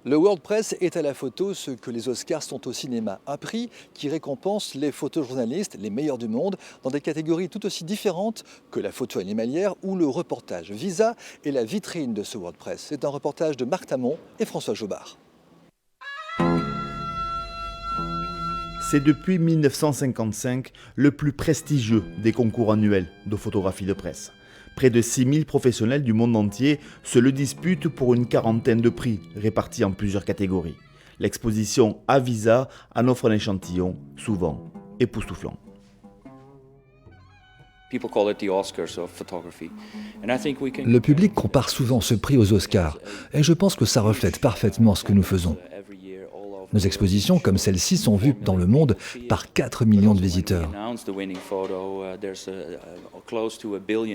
Le World Press est à la photo ce que les Oscars sont au cinéma. Un prix qui récompense les photojournalistes, les meilleurs du monde, dans des catégories tout aussi différentes que la photo animalière ou le reportage. Visa est la vitrine de ce World Press. C'est un reportage de Marc Tamon et François Jobard. C'est depuis 1955 le plus prestigieux des concours annuels de photographie de presse. Près de 6000 professionnels du monde entier se le disputent pour une quarantaine de prix répartis en plusieurs catégories. L'exposition Avisa en offre un échantillon, souvent époustouflant. Le public compare souvent ce prix aux Oscars et je pense que ça reflète parfaitement ce que nous faisons. Nos expositions comme celle-ci sont vues dans le monde par 4 millions de visiteurs.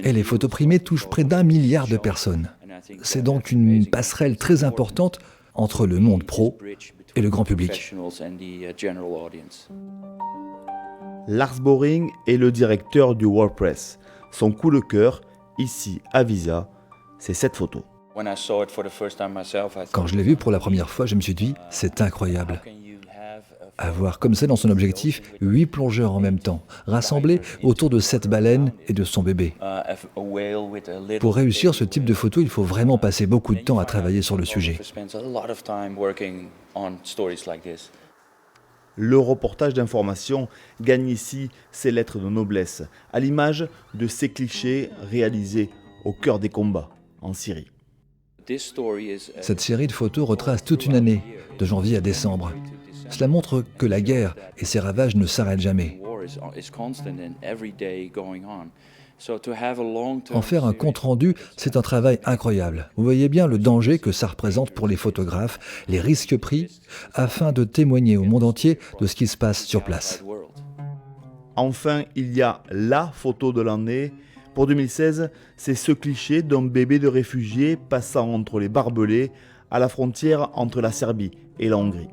Et les photos primées touchent près d'1 milliard de personnes. C'est donc une passerelle très importante entre le monde pro et le grand public. Lars Boring est le directeur du World Press. Son coup de cœur, ici à Visa, c'est cette photo. Quand je l'ai vu pour la première fois, je me suis dit, c'est incroyable. Avoir comme ça dans son objectif 8 plongeurs en même temps, rassemblés autour de cette baleine et de son bébé. Pour réussir ce type de photo, il faut vraiment passer beaucoup de temps à travailler sur le sujet. Le reportage d'information gagne ici ses lettres de noblesse, à l'image de ces clichés réalisés au cœur des combats en Syrie. Cette série de photos retrace toute une année, de janvier à décembre. Cela montre que la guerre et ses ravages ne s'arrêtent jamais. En faire un compte-rendu, c'est un travail incroyable. Vous voyez bien le danger que ça représente pour les photographes, les risques pris, afin de témoigner au monde entier de ce qui se passe sur place. Enfin, il y a la photo de l'année. Pour 2016, c'est ce cliché d'un bébé de réfugié passant entre les barbelés à la frontière entre la Serbie et la Hongrie.